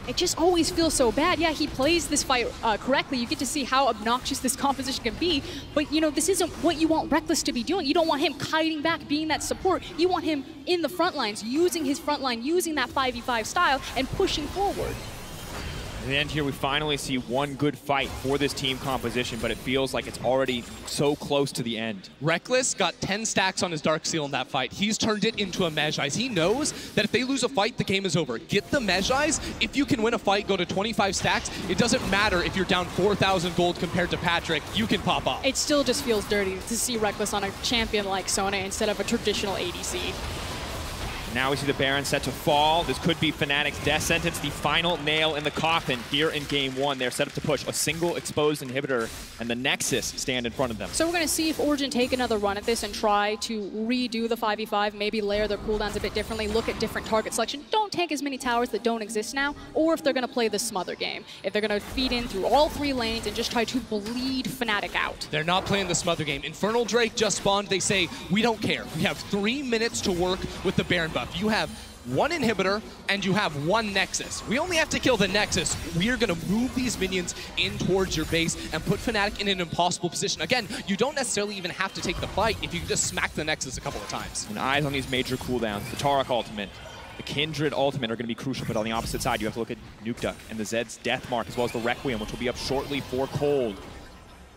It just always feels so bad. Yeah, he plays this fight correctly. You get to see how obnoxious this composition can be, but you know, this isn't what you want Reckless to be doing. You don't want him kiting back, being that support. You want him in the front lines, using his front line, using that 5v5 style, and pushing forward. At the end here, we finally see one good fight for this team composition, but it feels like it's already so close to the end. Reckless got 10 stacks on his Dark Seal in that fight. He's turned it into a Mejai's. He knows that if they lose a fight, the game is over. Get the Mejai's. If you can win a fight, go to 25 stacks. It doesn't matter if you're down 4,000 gold compared to Patrick. You can pop off. It still just feels dirty to see Reckless on a champion like Sona instead of a traditional ADC. Now we see the Baron set to fall. This could be Fnatic's death sentence, the final nail in the coffin here in game 1. They're set up to push a single exposed inhibitor, and the Nexus stand in front of them. So we're going to see if Origen take another run at this and try to redo the 5v5, maybe layer their cooldowns a bit differently, look at different target selection, don't take as many towers that don't exist now, or if they're going to play the smother game. If they're going to feed in through all 3 lanes and just try to bleed Fnatic out. They're not playing the smother game. Infernal Drake just spawned. They say, we don't care. We have 3 minutes to work with the Baron buff. You have 1 inhibitor and you have 1 Nexus. We only have to kill the Nexus. We are going to move these minions in towards your base and put Fnatic in an impossible position. Again, you don't necessarily even have to take the fight if you can just smack the Nexus a couple of times. And eyes on these major cooldowns. The Taric ultimate, the Kindred ultimate are going to be crucial, but on the opposite side, you have to look at Nukeduck and the Zed's Death Mark, as well as the Requiem, which will be up shortly for Cold.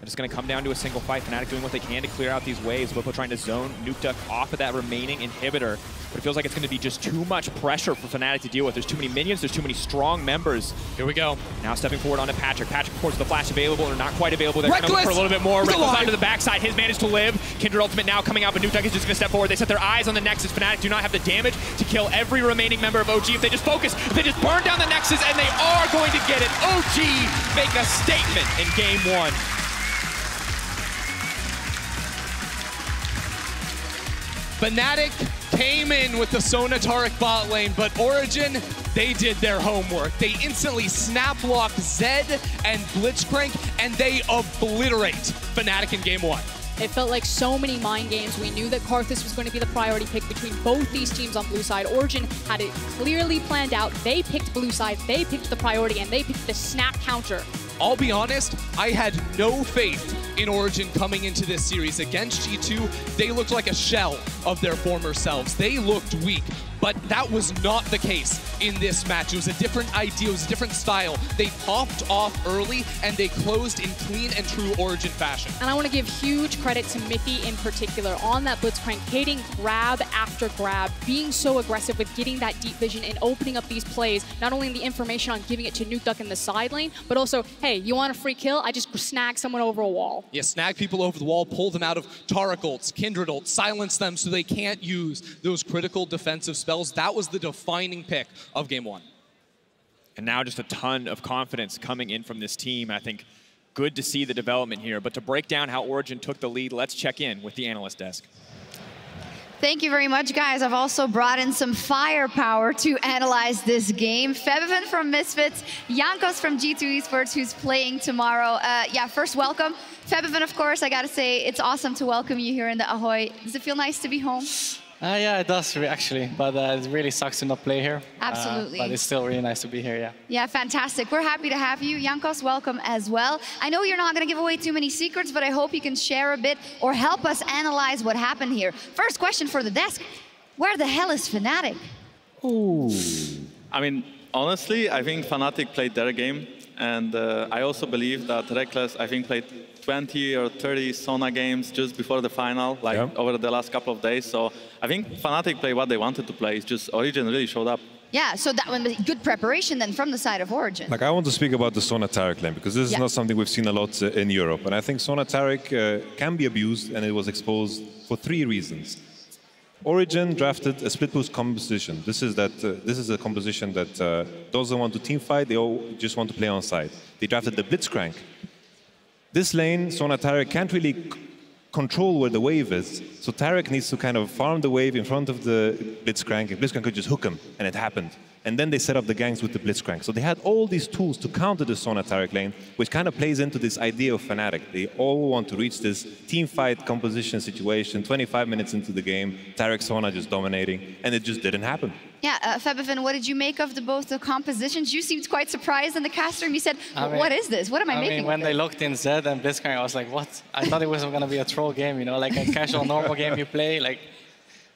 And it's going to come down to a single fight. Fnatic doing what they can to clear out these waves. Bwipo trying to zone Nukeduck off of that remaining inhibitor. But it feels like it's going to be just too much pressure for Fnatic to deal with. There's too many minions. There's too many strong members. Here we go. Now stepping forward onto Patrick. Patrick, of course, the flash available or not quite available. They're going to look for a little bit more. Reckless onto the backside. His managed to live. Kindred ultimate now coming out, but Nukeduck is just going to step forward. They set their eyes on the Nexus. Fnatic do not have the damage to kill every remaining member of OG. If they just focus, if they just burn down the Nexus, and they are going to get it. OG make a statement in game 1. Fnatic came in with the Sona Taric bot lane, but Origen, they did their homework. They instantly snap lock Zed and Blitzcrank, and they obliterate Fnatic in game 1. It felt like so many mind games. We knew that Karthus was going to be the priority pick between both these teams on blue side. Origen had it clearly planned out. They picked blue side, they picked the priority, and they picked the snap counter. I'll be honest, I had no faith in Origen coming into this series. Against G2, they looked like a shell of their former selves. They looked weak, but that was not the case in this match. It was a different idea, it was a different style. They popped off early, and they closed in clean and true Origen fashion. And I want to give huge credit to Miffy in particular on that blitzcrank, hitting grab after grab, being so aggressive with getting that deep vision and opening up these plays, not only the information on giving it to Nukeduck in the side lane, but also, hey, you want a free kill? I just snag someone over a wall. Yeah, snag people over the wall, pull them out of Taric ults, Kindred ults, silence them so they can't use those critical defensive spells. That was the defining pick of Game 1. And now just a ton of confidence coming in from this team. I think good to see the development here. But to break down how Origen took the lead, let's check in with the analyst desk. Thank you very much, guys. I've also brought in some firepower to analyze this game. Febiven from Misfits, Jankos from G2 Esports, who's playing tomorrow. Yeah, first, welcome. Febiven, of course, I gotta say, it's awesome to welcome you here in the Ahoy. Does it feel nice to be home? Yeah, it does actually, but it really sucks to not play here. Absolutely. But it's still really nice to be here, yeah. Yeah, fantastic. We're happy to have you. Jankos, welcome as well. I know you're not going to give away too many secrets, but I hope you can share a bit or help us analyze what happened here. First question for the desk. Where the hell is Fnatic? Ooh. I mean, honestly, I think Fnatic played their game. And I also believe that Reckless, I think, played 20 or 30 Sona games just before the final, like over the last couple of days. So I think Fnatic played what they wanted to play. It's just Origen really showed up. Yeah, so that one was good preparation then from the side of Origen. Like, I want to speak about the Sona Taric lane, because this is not something we've seen a lot in Europe. And I think Sona Taric can be abused, and it was exposed for 3 reasons. Origen drafted a split push composition. This is a composition that doesn't want to team fight, they all just want to play on side. They drafted the Blitzcrank. This lane, Sona Taric can't really control where the wave is, so Taric needs to kind of farm the wave in front of the Blitzcrank, and Blitzcrank could just hook him, and it happened. And then they set up the ganks with the Blitzcrank. So they had all these tools to counter the Sona Taric lane, which kind of plays into this idea of Fnatic. They all want to reach this team fight composition situation, 25 minutes into the game, Taric Sona just dominating, and it just didn't happen. Yeah, Febiven, what did you make of both the compositions? You seemed quite surprised in the cast room. You said, what is this? What am I making? I mean, when they looked in Zed and Blitzcrank, I was like, what? I thought it was going to be a troll game, you know, like a casual, normal game you play. Like,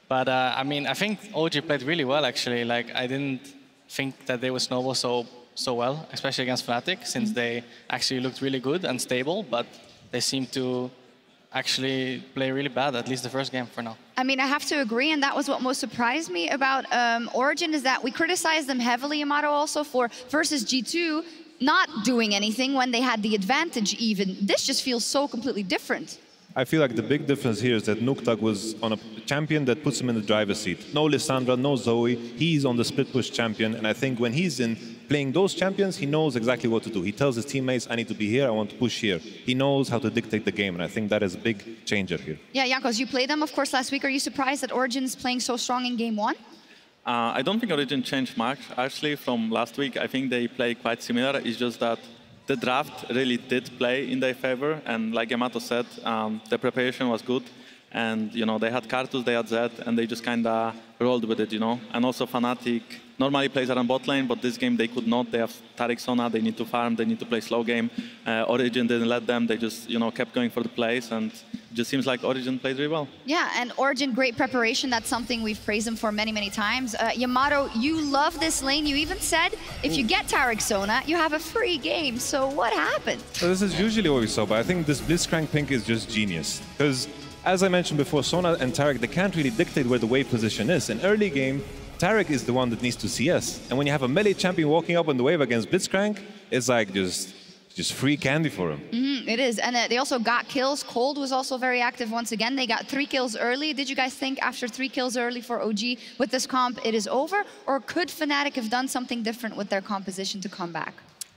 but I mean, I think OG played really well, actually. Like, I didn't think that they would snowball so well, especially against Fnatic, since they actually looked really good and stable, but they seemed to actually play really bad, at least the first game for now. I mean, I have to agree, and that was what most surprised me about Origen, is that we criticized them heavily, Amato, also for versus G2 not doing anything when they had the advantage even. This just feels so completely different. I feel like the big difference here is that Nukeduck was on a champion that puts him in the driver's seat. No Lissandra, no Zoe, he's on the split push champion, and I think when he's in playing those champions, he knows exactly what to do. He tells his teammates, I need to be here, I want to push here. He knows how to dictate the game, and I think that is a big changer here. Yeah, Jankos, you played them, of course, last week. Are you surprised that Origen is playing so strong in Game 1? I don't think Origen changed much, actually, from last week. I think they play quite similar. It's just that the draft really did play in their favor, and like Yamato said, the preparation was good, and you know they had Karthus, they had Zed, and they just kind of rolled with it, you know. And also Fnatic normally plays around bot lane, but this game they could not. They have Taric Sona, they need to farm, they need to play slow game. Origen didn't let them, they just kept going for the plays, and it just seems like Origen played really well. Yeah, and Origen, great preparation. That's something we've praised them for many, many times. Yamato, you love this lane. You even said if you get Taric Sona, you have a free game. So what happened? So this is usually what we saw, but I think this Blitzcrank pink is just genius. Because as I mentioned before, Sona and Taric, they can't really dictate where the wave position is. In early game, Taric is the one that needs to CS. And when you have a melee champion walking up on the wave against Blitzcrank, it's like just free candy for him. It is, and they also got kills. Cold was also very active once again. They got 3 kills early. Did you guys think after 3 kills early for OG with this comp, it is over? Or could Fnatic have done something different with their composition to come back?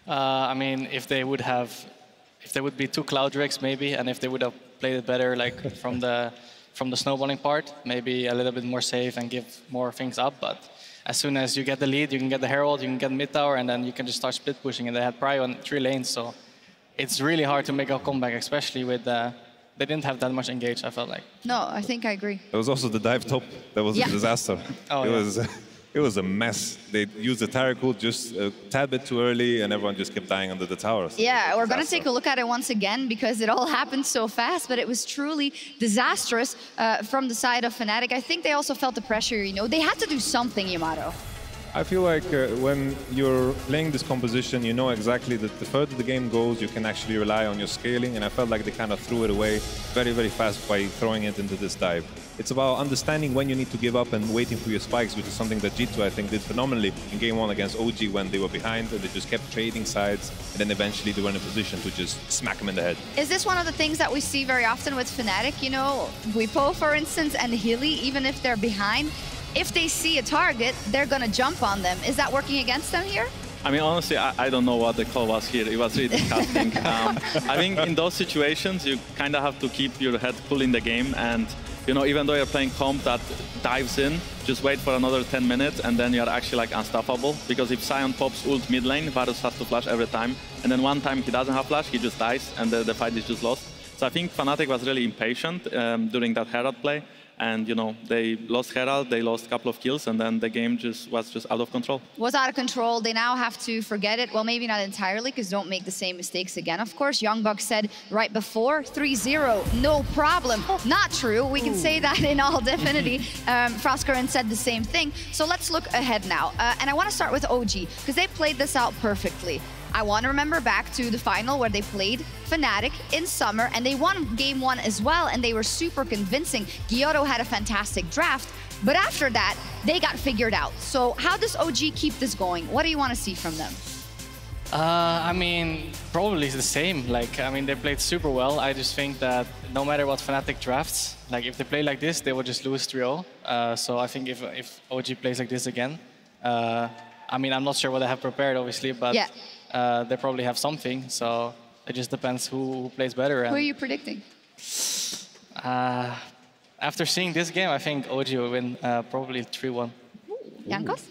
I mean, if there would be 2 Cloud Drakes maybe, and if they would have played it better, like from the snowballing part, maybe a little bit more safe and give more things up. But as soon as you get the lead, you can get the Herald, you can get mid tower, and then you can just start split pushing. And they had Prio on 3 lanes, so it's really hard to make a comeback, especially with they didn't have that much engage, I felt like. No, I think I agree. There was also the dive top. That was a disaster. Oh, It was a mess. They used the Taric ult just a tad bit too early, and everyone just kept dying under the towers. Yeah, we're going to take a look at it once again because it all happened so fast, but it was truly disastrous from the side of Fnatic. I think they also felt the pressure, you know. They had to do something, Yamato. I feel like when you're playing this composition, you know exactly that the further the game goes, you can actually rely on your scaling, and I felt like they kind of threw it away very, very fast by throwing it into this dive. It's about understanding when you need to give up and waiting for your spikes, which is something that G2, I think, did phenomenally in Game 1 against OG when they were behind, and they just kept trading sides, and then eventually they were in a position to just smack them in the head. Is this one of the things that we see very often with Fnatic? You know, Guipo, for instance, and Hilly, even if they're behind, if they see a target, they're going to jump on them. Is that working against them here? I mean, honestly, I don't know what the call was here. It was really disgusting. I think in those situations, you kind of have to keep your head cool in the game. And, you know, even though you're playing comp that dives in, just wait for another 10 minutes, and then you're actually like unstoppable. Because if Sion pops ult mid lane, Varus has to flash every time. And then one time he doesn't have flash, he just dies, and the fight is just lost. So I think Fnatic was really impatient during that Herald play. And, you know, they lost Herald, they lost a couple of kills, and then the game was just out of control. Was out of control. They now have to forget it. Well, maybe not entirely, because don't make the same mistakes again. Of course, Youngbuck said right before, 3-0, no problem. Not true. We can say that in all definity. Froskeren said the same thing. So let's look ahead now. And I want to start with OG, because they played this out perfectly. I want to remember back to the final where they played Fnatic in summer, and they won Game 1 as well, and they were super convincing. Gyoro had a fantastic draft, but after that, they got figured out. So how does OG keep this going? What do you want to see from them? I mean, probably the same. Like, I mean, they played super well. I just think that no matter what Fnatic drafts, like if they play like this, they will just lose 3-0. So I think if OG plays like this again, I mean, I'm not sure what they have prepared, obviously, but yeah. They probably have something. So it just depends who plays better. Who are you predicting? After seeing this game, I think OG will win probably 3-1. Jankos?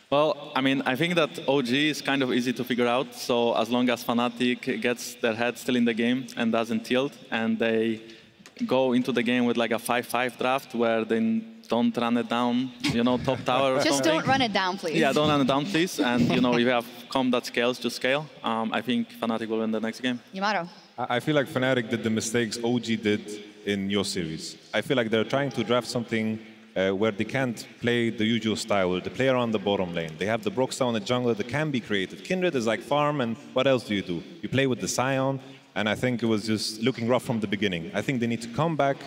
Well, I mean, I think that OG is kind of easy to figure out. So as long as Fnatic gets their head still in the game and doesn't tilt, and they go into the game with like a 5-5 draft where they don't run it down, you know, top tower or just something. Don't run it down, please. Yeah, don't run it down, please. And, you know, if you have comp that scales, just scale. I think Fnatic will win the next game. Yamato? I feel like Fnatic did the mistakes OG did in your series. I feel like they're trying to draft something where they can't play the usual style, where they play around the bottom lane. They have the Broxtown and the jungler that can be creative. Kindred is like farm, and what else do? You play with the Sion, and I think it was just looking rough from the beginning. I think they need to come back,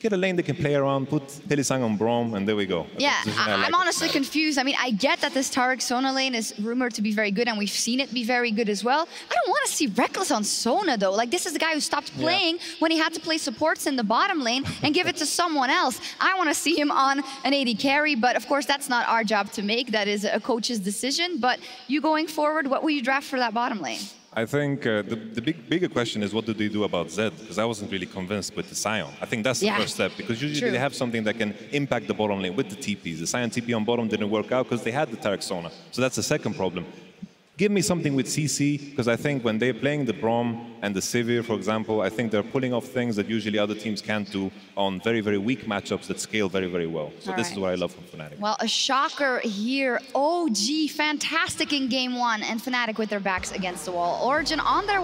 get a lane they can play around, put Hylissang on Braum, and there we go. Yeah, I'm honestly confused. I mean, I get that this Taric Sona lane is rumored to be very good, and we've seen it be very good as well. I don't want to see Reckless on Sona, though. Like, this is the guy who stopped playing when he had to play supports in the bottom lane and give it to someone else. I want to see him on an AD carry, but of course, that's not our job to make. That is a coach's decision. But you going forward, what will you draft for that bottom lane? I think the bigger question is what do they do about Zed? Because I wasn't really convinced with the Sion. I think that's the first step, because usually they have something that can impact the bottom lane with the TPs. The Sion TP on bottom didn't work out because they had the Taric Sona. So that's the second problem. Give me something with CC, because I think when they're playing the Braum and the Sivir, for example, I think they're pulling off things that usually other teams can't do on very, very weak matchups that scale very, very well. So this is what I love from Fnatic. Well, a shocker here. OG, fantastic in Game 1, and Fnatic with their backs against the wall. Origen on their